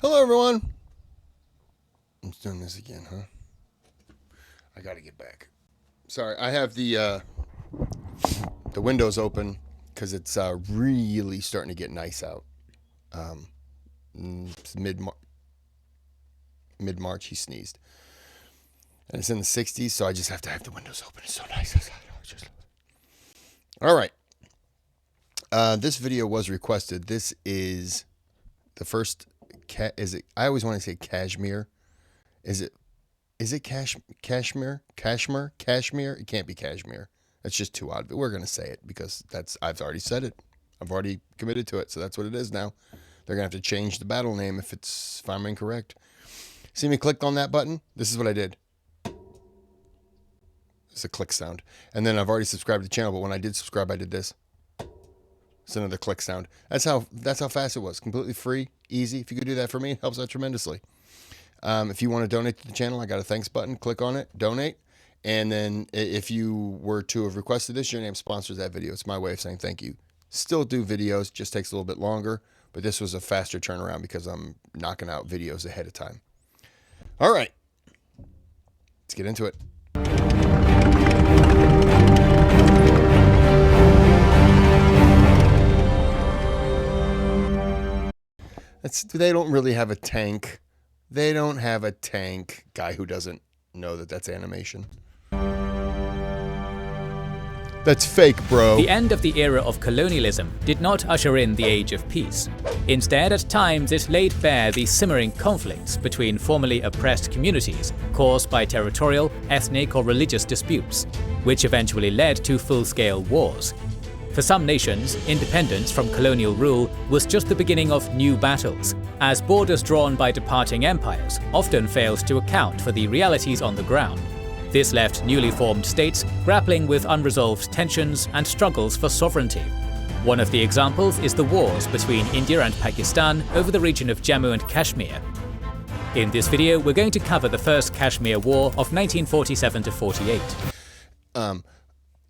Hello, everyone. I'm just doing this again, huh? I gotta get back. Sorry, I have the windows open because it's really starting to get nice out. It's mid-March, he sneezed. And it's in the 60s, so I just have to have the windows open. It's so nice outside. All right. This video was requested. This is the first... Is it? I always want to say Kashmir. Is it Kashmir? Kashmir? It can't be Kashmir. That's just too odd. But we're going to say it because I've already said it. I've already committed to it. So that's what it is now. They're going to have to change the battle name if I'm incorrect. See me clicked on that button? This is what I did. It's a click sound. And then I've already subscribed to the channel, but when I did subscribe, I did this. It's another click sound. That's how fast it was. Completely free, easy. If you could do that for me, it helps out tremendously. If you want to donate to the channel, I got a thanks button. Click on it, donate. And then if you were to have requested this, your name sponsors that video. It's my way of saying thank you. Still do videos, just takes a little bit longer. But this was a faster turnaround because I'm knocking out videos ahead of time. All right. Let's get into it. They don't really have a tank. They don't have a tank. Guy who doesn't know that that's animation. That's fake, bro. The end of the era of colonialism did not usher in the age of peace. Instead, at times, it laid bare the simmering conflicts between formerly oppressed communities caused by territorial, ethnic, or religious disputes, which eventually led to full-scale wars. For some nations, independence from colonial rule was just the beginning of new battles, as borders drawn by departing empires often failed to account for the realities on the ground. This left newly formed states grappling with unresolved tensions and struggles for sovereignty. One of the examples is the wars between India and Pakistan over the region of Jammu and Kashmir. In this video, we're going to cover the First Kashmir War of 1947 to 48.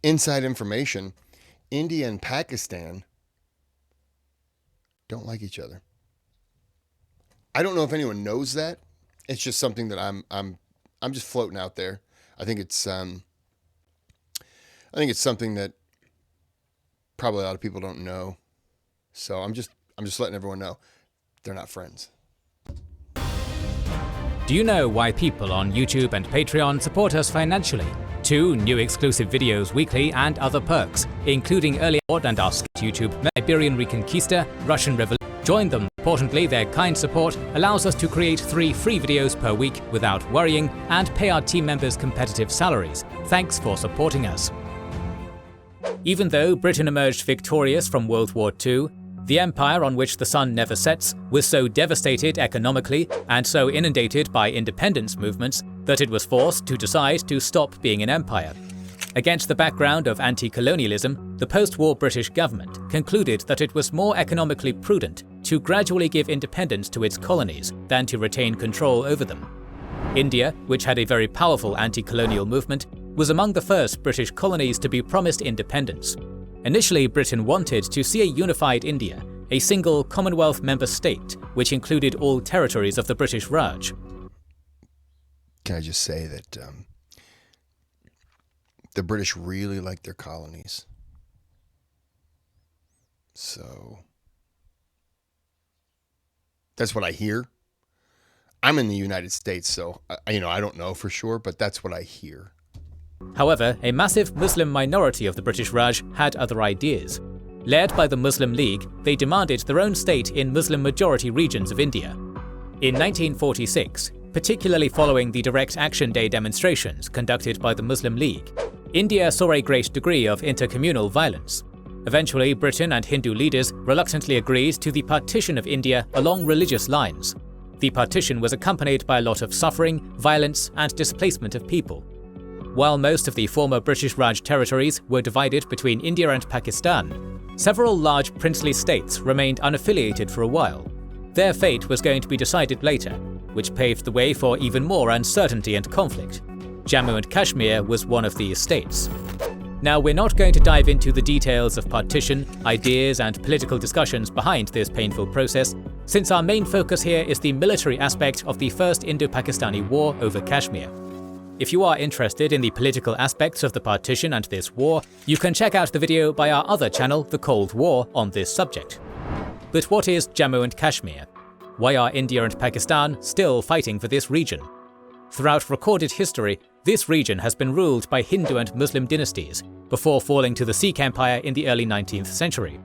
Inside information. India and Pakistan don't like each other. I don't know if anyone knows that. It's just something that I'm just floating out there. I think it's something that probably a lot of people don't know. So I'm just letting everyone know they're not friends. Do you know why people on YouTube and Patreon support us financially? 2 new exclusive videos weekly and other perks, including early and our YouTube Iberian Reconquista, Russian Revolution. Join them. Importantly, their kind support allows us to create 3 free videos per week without worrying and pay our team members competitive salaries. Thanks for supporting us. Even though Britain emerged victorious from World War II, the empire on which the sun never sets was so devastated economically and so inundated by independence movements that it was forced to decide to stop being an empire. Against the background of anti-colonialism, the post-war British government concluded that it was more economically prudent to gradually give independence to its colonies than to retain control over them. India, which had a very powerful anti-colonial movement, was among the first British colonies to be promised independence. Initially, Britain wanted to see a unified India, a single Commonwealth member state, which included all territories of the British Raj. Can I just say that the British really like their colonies. So that's what I hear. I'm in the United States, so I don't know for sure, but that's what I hear. However, a massive Muslim minority of the British Raj had other ideas. Led by the Muslim League, they demanded their own state in Muslim-majority regions of India. In 1946, particularly following the Direct Action Day demonstrations conducted by the Muslim League, India saw a great degree of intercommunal violence. Eventually, Britain and Hindu leaders reluctantly agreed to the partition of India along religious lines. The partition was accompanied by a lot of suffering, violence, and displacement of people. While most of the former British Raj territories were divided between India and Pakistan, several large princely states remained unaffiliated for a while. Their fate was going to be decided later, which paved the way for even more uncertainty and conflict. Jammu and Kashmir was one of these states. Now, we're not going to dive into the details of partition, ideas, and political discussions behind this painful process, since our main focus here is the military aspect of the First Indo-Pakistani War over Kashmir. If you are interested in the political aspects of the partition and this war, you can check out the video by our other channel, The Cold War, on this subject. But what is Jammu and Kashmir? Why are India and Pakistan still fighting for this region? Throughout recorded history, this region has been ruled by Hindu and Muslim dynasties, before falling to the Sikh Empire in the early 19th century.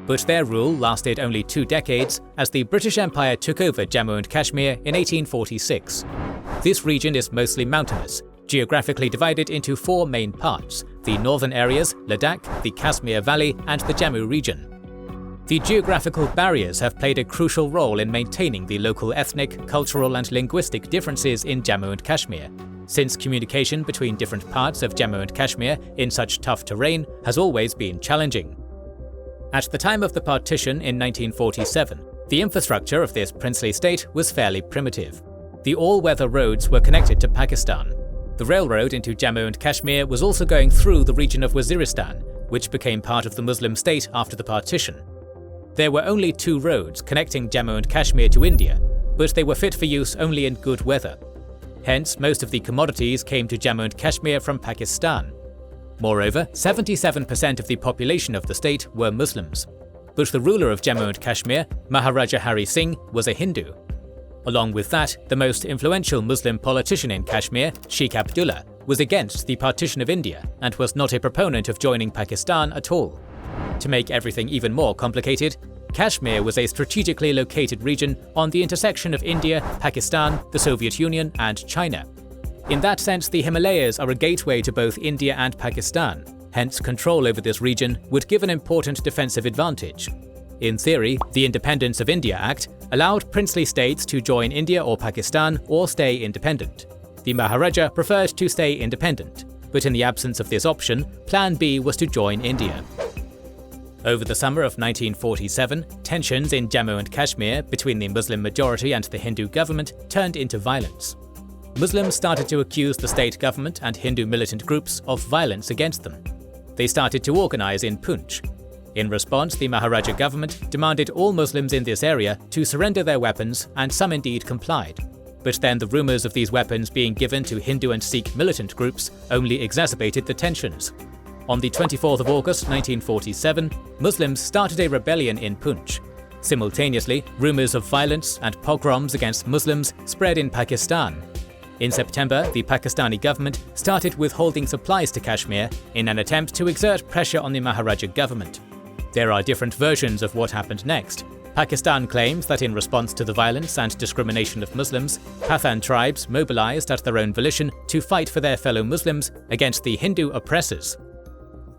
But their rule lasted only 2 decades, as the British Empire took over Jammu and Kashmir in 1846. This region is mostly mountainous, geographically divided into 4 main parts: the northern areas, Ladakh, the Kashmir Valley, and the Jammu region. The geographical barriers have played a crucial role in maintaining the local ethnic, cultural and linguistic differences in Jammu and Kashmir, since communication between different parts of Jammu and Kashmir in such tough terrain has always been challenging. At the time of the partition in 1947, the infrastructure of this princely state was fairly primitive. The all-weather roads were connected to Pakistan. The railroad into Jammu and Kashmir was also going through the region of Waziristan, which became part of the Muslim state after the partition. There were only 2 roads connecting Jammu and Kashmir to India, but they were fit for use only in good weather. Hence, most of the commodities came to Jammu and Kashmir from Pakistan. Moreover, 77% of the population of the state were Muslims. But the ruler of Jammu and Kashmir, Maharaja Hari Singh, was a Hindu. Along with that, the most influential Muslim politician in Kashmir, Sheikh Abdullah, was against the partition of India and was not a proponent of joining Pakistan at all. To make everything even more complicated, Kashmir was a strategically located region on the intersection of India, Pakistan, the Soviet Union, and China. In that sense, the Himalayas are a gateway to both India and Pakistan, hence control over this region would give an important defensive advantage. In theory, the Independence of India Act allowed princely states to join India or Pakistan or stay independent. The Maharaja preferred to stay independent, but in the absence of this option, Plan B was to join India. Over the summer of 1947, tensions in Jammu and Kashmir between the Muslim majority and the Hindu government turned into violence. Muslims started to accuse the state government and Hindu militant groups of violence against them. They started to organize in Poonch. In response, the Maharaja government demanded all Muslims in this area to surrender their weapons, and some indeed complied. But then the rumors of these weapons being given to Hindu and Sikh militant groups only exacerbated the tensions. On the 24th of August 1947, Muslims started a rebellion in Poonch. Simultaneously, rumors of violence and pogroms against Muslims spread in Pakistan. In September, the Pakistani government started withholding supplies to Kashmir in an attempt to exert pressure on the Maharaja government. There are different versions of what happened next. Pakistan claims that in response to the violence and discrimination of Muslims, Pathan tribes mobilized at their own volition to fight for their fellow Muslims against the Hindu oppressors.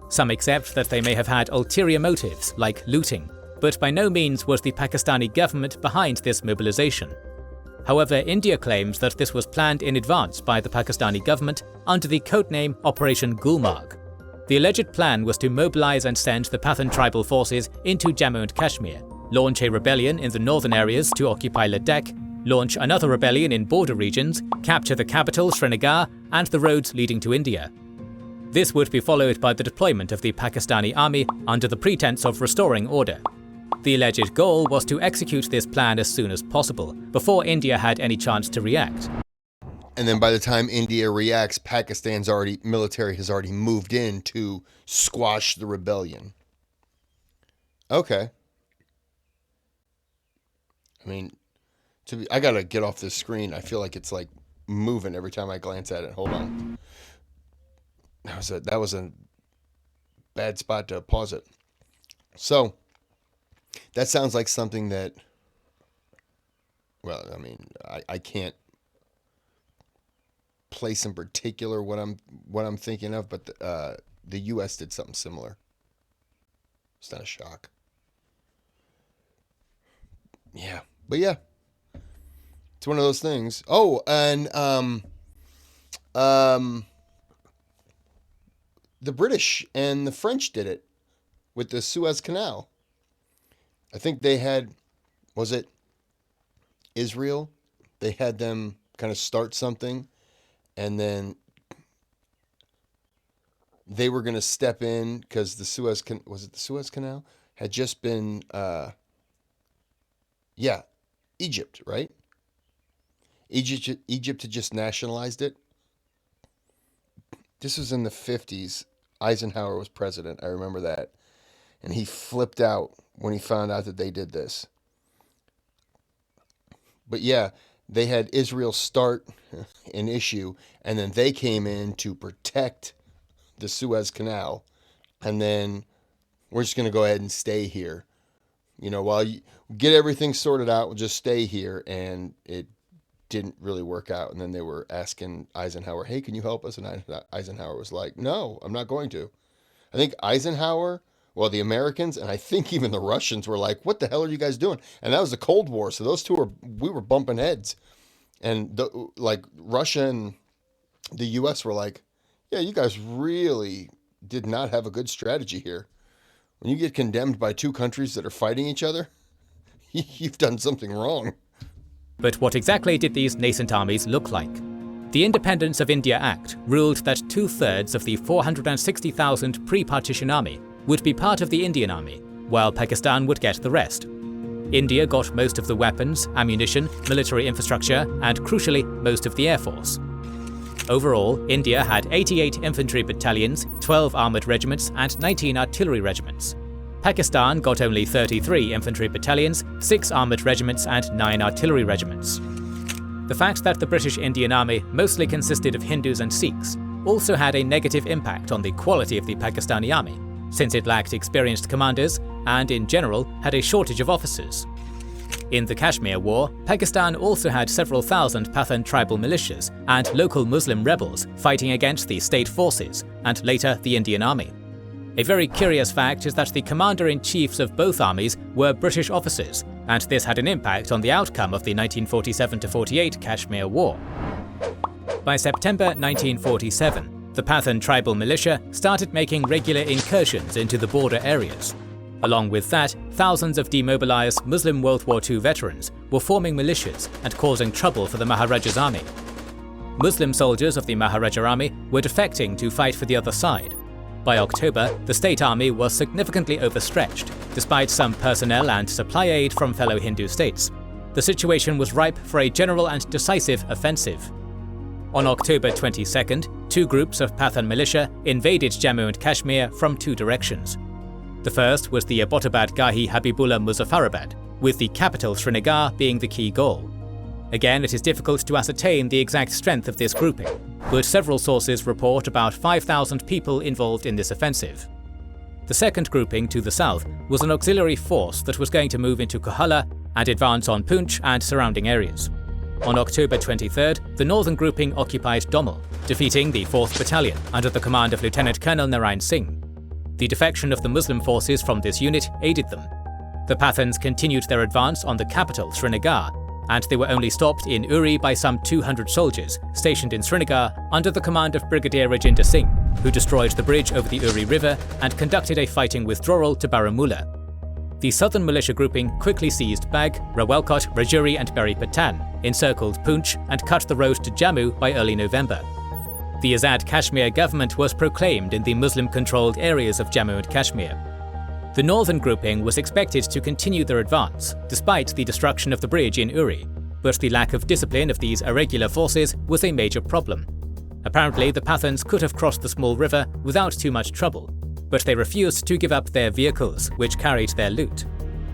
Some accept that they may have had ulterior motives, like looting, but by no means was the Pakistani government behind this mobilization. However, India claims that this was planned in advance by the Pakistani government under the codename Operation Gulmarg. The alleged plan was to mobilize and send the Pathan tribal forces into Jammu and Kashmir, launch a rebellion in the northern areas to occupy Ladakh, launch another rebellion in border regions, capture the capital Srinagar, and the roads leading to India. This would be followed by the deployment of the Pakistani army under the pretense of restoring order. The alleged goal was to execute this plan as soon as possible, before India had any chance to react. And then by the time India reacts, Pakistan's military has already moved in to squash the rebellion. Okay. I mean, I gotta get off this screen. I feel like it's like moving every time I glance at it. Hold on. That was a bad spot to pause it. So, that sounds like something that, well, I mean, I can't place in particular what I'm thinking of, but the U.S. did something similar. It's not a shock. Yeah, but yeah, it's one of those things. Oh, and the British and the French did it with the Suez Canal. I think they had, was it Israel? They had them kind of start something, and then they were going to step in because the Suez Canal had just been Yeah, Egypt, right? Egypt had just nationalized it. This was in the 50s. Eisenhower was president. I remember that. And he flipped out when he found out that they did this. But yeah, they had Israel start an issue, and then they came in to protect the Suez Canal. And then we're just going to go ahead and stay here. While you get everything sorted out, we'll just stay here. And it didn't really work out. And then they were asking Eisenhower, hey, can you help us? And Eisenhower was like, no, I'm not going to. I think Eisenhower, well, the Americans, and I think even the Russians were like, what the hell are you guys doing? And that was the Cold War. So those two we were bumping heads. And Russia and the U.S. were like, yeah, you guys really did not have a good strategy here. When you get condemned by two countries that are fighting each other, you've done something wrong. But what exactly did these nascent armies look like? The Independence of India Act ruled that 2/3 of the 460,000 pre-partition army would be part of the Indian Army, while Pakistan would get the rest. India got most of the weapons, ammunition, military infrastructure, and crucially, most of the air force. Overall, India had 88 infantry battalions, 12 armoured regiments, and 19 artillery regiments. Pakistan got only 33 infantry battalions, 6 armoured regiments, and 9 artillery regiments. The fact that the British Indian Army mostly consisted of Hindus and Sikhs also had a negative impact on the quality of the Pakistani army, since it lacked experienced commanders and, in general, had a shortage of officers. In the Kashmir War, Pakistan also had several thousand Pathan tribal militias and local Muslim rebels fighting against the state forces and later the Indian Army. A very curious fact is that the commander-in-chiefs of both armies were British officers, and this had an impact on the outcome of the 1947-48 Kashmir War. By September 1947, the Pathan tribal militia started making regular incursions into the border areas. Along with that, thousands of demobilized Muslim World War II veterans were forming militias and causing trouble for the Maharaja's army. Muslim soldiers of the Maharaja army were defecting to fight for the other side. By October, the state army was significantly overstretched, despite some personnel and supply aid from fellow Hindu states. The situation was ripe for a general and decisive offensive. On October 22nd, 2 groups of Pathan militia invaded Jammu and Kashmir from 2 directions. The first was the Abbottabad Gahi Habibullah Muzaffarabad, with the capital Srinagar being the key goal. Again, it is difficult to ascertain the exact strength of this grouping, but several sources report about 5,000 people involved in this offensive. The second grouping to the south was an auxiliary force that was going to move into Kohala and advance on Poonch and surrounding areas. On October 23rd, the northern grouping occupied Domal, defeating the 4th Battalion under the command of Lieutenant Colonel Narain Singh. The defection of the Muslim forces from this unit aided them. The Pathans continued their advance on the capital, Srinagar, and they were only stopped in Uri by some 200 soldiers stationed in Srinagar under the command of Brigadier Rajinder Singh, who destroyed the bridge over the Uri River and conducted a fighting withdrawal to Baramulla. The southern militia grouping quickly seized Bag, Rawalkot, Rajouri and Berry Patan, encircled Poonch and cut the road to Jammu by early November. The Azad Kashmir government was proclaimed in the Muslim-controlled areas of Jammu and Kashmir. The northern grouping was expected to continue their advance, despite the destruction of the bridge in Uri, but the lack of discipline of these irregular forces was a major problem. Apparently, the Pathans could have crossed the small river without too much trouble, but they refused to give up their vehicles, which carried their loot.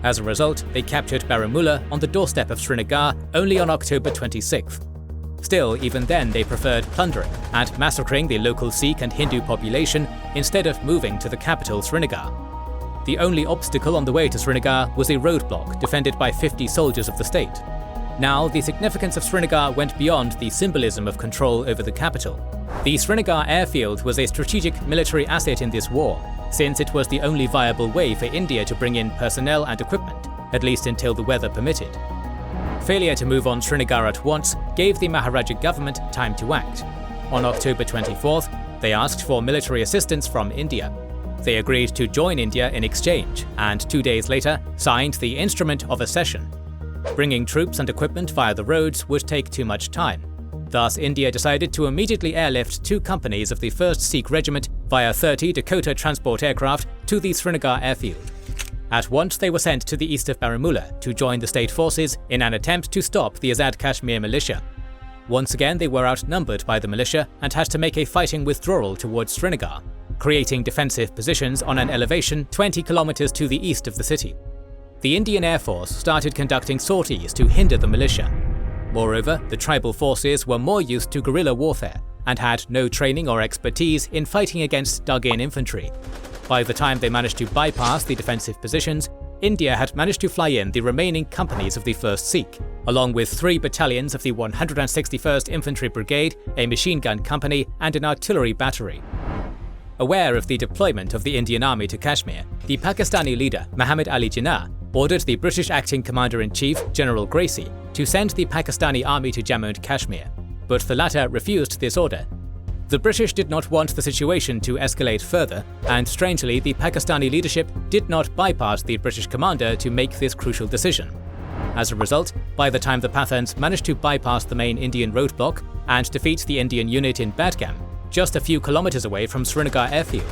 As a result, they captured Baramulla on the doorstep of Srinagar only on October 26th. Still, even then they preferred plundering and massacring the local Sikh and Hindu population instead of moving to the capital Srinagar. The only obstacle on the way to Srinagar was a roadblock defended by 50 soldiers of the state. Now, the significance of Srinagar went beyond the symbolism of control over the capital. The Srinagar airfield was a strategic military asset in this war, since it was the only viable way for India to bring in personnel and equipment, at least until the weather permitted. Failure to move on Srinagar at once gave the Maharaja government time to act. On October 24th, they asked for military assistance from India. They agreed to join India in exchange, and 2 days later signed the Instrument of Accession. Bringing troops and equipment via the roads would take too much time. Thus, India decided to immediately airlift 2 companies of the 1st Sikh Regiment via 30 Dakota transport aircraft to the Srinagar airfield. At once they were sent to the east of Baramulla to join the state forces in an attempt to stop the Azad Kashmir militia. Once again they were outnumbered by the militia and had to make a fighting withdrawal towards Srinagar, creating defensive positions on an elevation 20 kilometers to the east of the city. The Indian Air Force started conducting sorties to hinder the militia. Moreover, the tribal forces were more used to guerrilla warfare and had no training or expertise in fighting against dug-in infantry. By the time they managed to bypass the defensive positions, India had managed to fly in the remaining companies of the 1st Sikh, along with 3 battalions of the 161st Infantry Brigade, a machine gun company, and an artillery battery. Aware of the deployment of the Indian Army to Kashmir, the Pakistani leader Muhammad Ali Jinnah ordered the British acting commander-in-chief, General Gracie, to send the Pakistani army to Jammu and Kashmir, but the latter refused this order. The British did not want the situation to escalate further, and strangely the Pakistani leadership did not bypass the British commander to make this crucial decision. As a result, by the time the Pathans managed to bypass the main Indian roadblock and defeat the Indian unit in Badgam, just a few kilometers away from Srinagar airfield,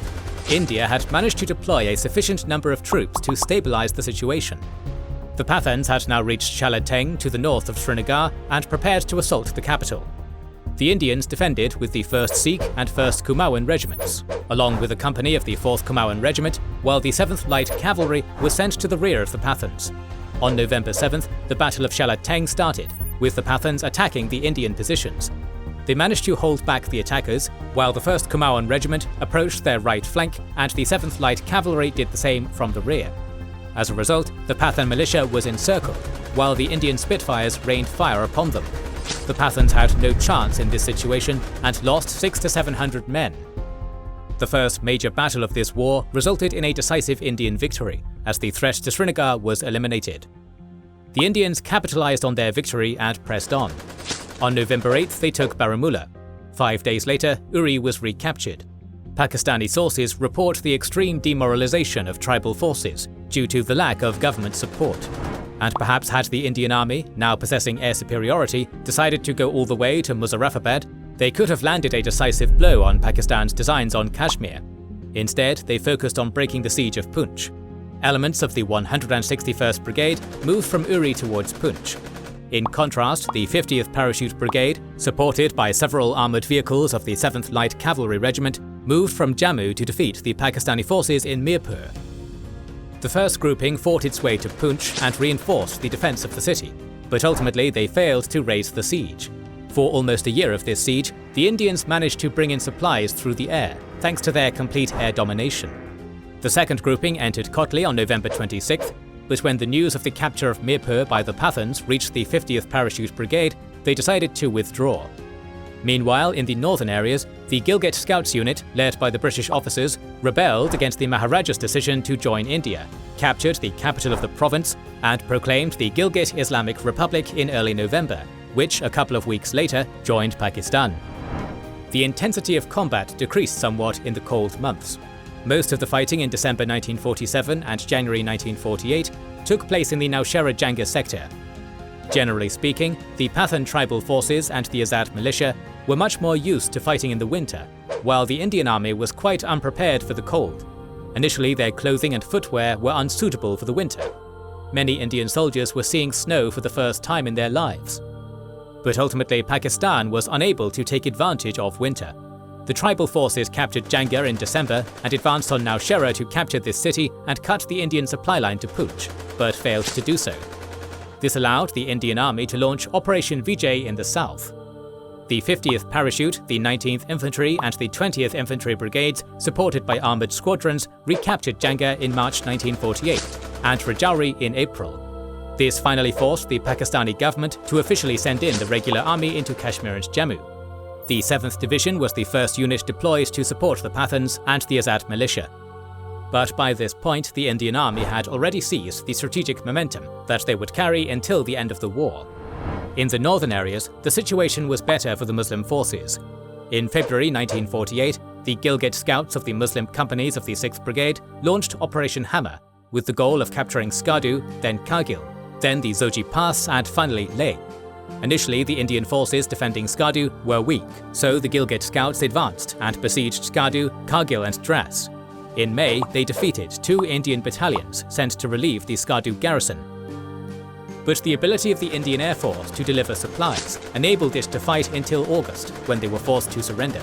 India had managed to deploy a sufficient number of troops to stabilize the situation. The Pathans had now reached Chalateng to the north of Srinagar and prepared to assault the capital. The Indians defended with the 1st Sikh and 1st Kumaon regiments, along with a company of the 4th Kumaon regiment, while the 7th Light Cavalry was sent to the rear of the Pathans. On November 7th, the Battle of Chalateng started, with the Pathans attacking the Indian positions. They managed to hold back the attackers, while the 1st Kumaon regiment approached their right flank and the 7th Light Cavalry did the same from the rear. As a result, the Pathan militia was encircled, while the Indian Spitfires rained fire upon them. The Pathans had no chance in this situation and lost 600 to 700 men. The first major battle of this war resulted in a decisive Indian victory, as the threat to Srinagar was eliminated. The Indians capitalized on their victory and pressed on. On November 8th, they took Baramulla. 5 days later, Uri was recaptured. Pakistani sources report the extreme demoralization of tribal forces due to the lack of government support. And perhaps had the Indian army, now possessing air superiority, decided to go all the way to Muzaffarabad, they could have landed a decisive blow on Pakistan's designs on Kashmir. Instead, they focused on breaking the siege of Poonch. Elements of the 161st Brigade moved from Uri towards Poonch. In contrast, the 50th Parachute Brigade, supported by several armoured vehicles of the 7th Light Cavalry Regiment, moved from Jammu to defeat the Pakistani forces in Mirpur. The first grouping fought its way to Poonch and reinforced the defence of the city, but ultimately they failed to raise the siege. For almost a year of this siege, the Indians managed to bring in supplies through the air, thanks to their complete air domination. The second grouping entered Kotli on November 26th, but when the news of the capture of Mirpur by the Pathans reached the 50th Parachute Brigade, they decided to withdraw. Meanwhile, in the northern areas, the Gilgit Scouts unit, led by the British officers, rebelled against the Maharaja's decision to join India, captured the capital of the province, and proclaimed the Gilgit Islamic Republic in early November, which a couple of weeks later joined Pakistan. The intensity of combat decreased somewhat in the cold months. Most of the fighting in December 1947 and January 1948 took place in the Nowshera Janga sector. Generally speaking, the Pathan tribal forces and the Azad militia were much more used to fighting in the winter, while the Indian army was quite unprepared for the cold. Initially, their clothing and footwear were unsuitable for the winter. Many Indian soldiers were seeing snow for the first time in their lives. But ultimately, Pakistan was unable to take advantage of winter. The tribal forces captured Janga in December and advanced on Nowshera to capture this city and cut the Indian supply line to Poonch, but failed to do so. This allowed the Indian army to launch Operation Vijay in the south. The 50th Parachute, the 19th Infantry and the 20th Infantry Brigades, supported by armoured squadrons, recaptured Janga in March 1948 and Rajouri in April. This finally forced the Pakistani government to officially send in the regular army into Kashmir and Jammu. The 7th Division was the first unit deployed to support the Pathans and the Azad militia. But by this point, the Indian army had already seized the strategic momentum that they would carry until the end of the war. In the northern areas, the situation was better for the Muslim forces. In February 1948, the Gilgit Scouts of the Muslim companies of the 6th Brigade launched Operation Hammer, with the goal of capturing Skadu, then Kargil, then the Zoji Pass, and finally Leh. Initially, the Indian forces defending Skadu were weak, so the Gilgit Scouts advanced and besieged Skadu, Kargil and Dras. In May, they defeated 2 Indian battalions sent to relieve the Skardu garrison. But the ability of the Indian Air Force to deliver supplies enabled it to fight until August, when they were forced to surrender.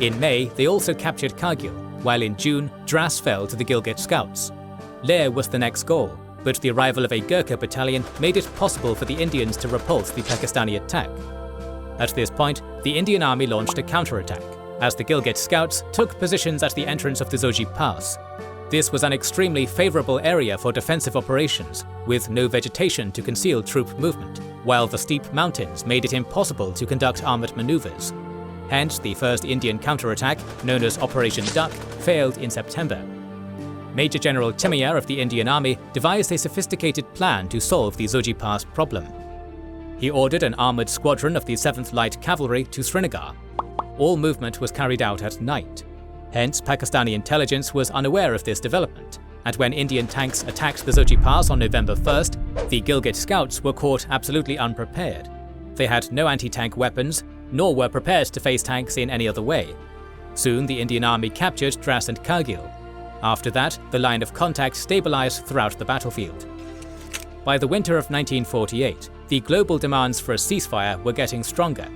In May, they also captured Kargil, while in June, Dras fell to the Gilgit Scouts. Leh was the next goal, but the arrival of a Gurkha battalion made it possible for the Indians to repulse the Pakistani attack. At this point, the Indian army launched a counterattack, as the Gilgit Scouts took positions at the entrance of the Zoji Pass. This was an extremely favourable area for defensive operations, with no vegetation to conceal troop movement, while the steep mountains made it impossible to conduct armoured manoeuvres. Hence, the first Indian counterattack, known as Operation Duck, failed in September. Major General Timaya of the Indian Army devised a sophisticated plan to solve the Zoji Pass problem. He ordered an armoured squadron of the 7th Light Cavalry to Srinagar. All movement was carried out at night. Hence, Pakistani intelligence was unaware of this development, and when Indian tanks attacked the Zoji Pass on November 1st, the Gilgit Scouts were caught absolutely unprepared. They had no anti-tank weapons, nor were prepared to face tanks in any other way. Soon, the Indian army captured Dras and Kargil. After that, the line of contact stabilized throughout the battlefield. By the winter of 1948, the global demands for a ceasefire were getting stronger.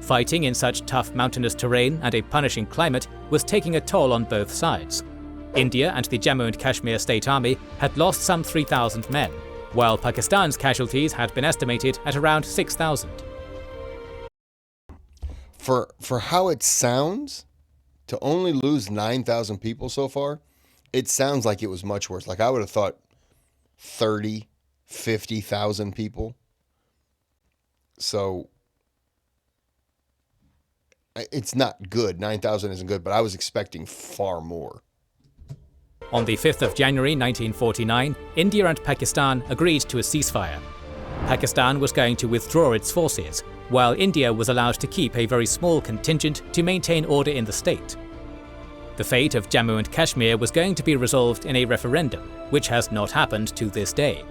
Fighting in such tough mountainous terrain and a punishing climate was taking a toll on both sides. India and the Jammu and Kashmir State Army had lost some 3,000 men, while Pakistan's casualties had been estimated at around 6,000. For how it sounds, to only lose 9,000 people so far, it sounds like it was much worse. Like I would have thought 30, 50,000 people. So it's not good. 9,000 isn't good, but I was expecting far more. On the 5th of January 1949, India and Pakistan agreed to a ceasefire. Pakistan was going to withdraw its forces, while India was allowed to keep a very small contingent to maintain order in the state. The fate of Jammu and Kashmir was going to be resolved in a referendum, which has not happened to this day.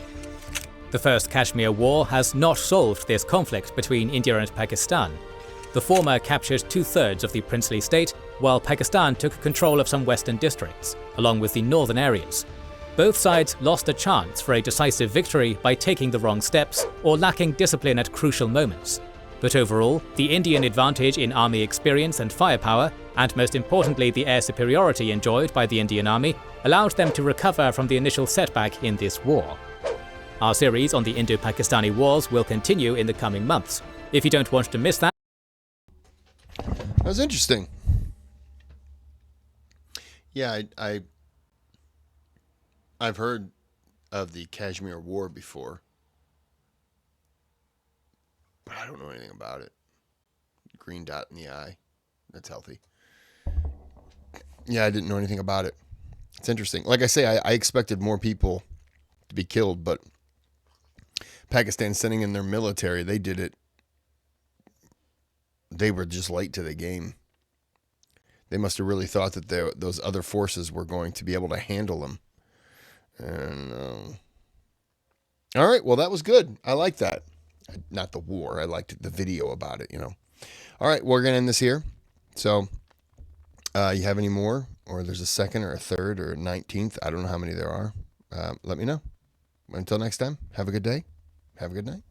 The First Kashmir War has not solved this conflict between India and Pakistan. The former captured 2/3 of the princely state, while Pakistan took control of some western districts, along with the northern areas. Both sides lost a chance for a decisive victory by taking the wrong steps or lacking discipline at crucial moments. But overall, the Indian advantage in army experience and firepower, and most importantly the air superiority enjoyed by the Indian Army, allowed them to recover from the initial setback in this war. Our series on the Indo-Pakistani Wars will continue in the coming months. If you don't want to miss that, that was interesting. Yeah, I've heard of the Kashmir War before, but I don't know anything about it. Green dot in the eye. That's healthy. Yeah, I didn't know anything about it. It's interesting. Like I say, I expected more people to be killed, but Pakistan sending in their military, they did it. They were just late to the game. They must have really thought that those other forces were going to be able to handle them. And all right, well, that was good. I like that. Not the war. I liked the video about it, All right, we're going to end this here. So you have any more? Or there's a second or a third or a 19th. I don't know how many there are. Let me know. Until next time, have a good day. Have a good night.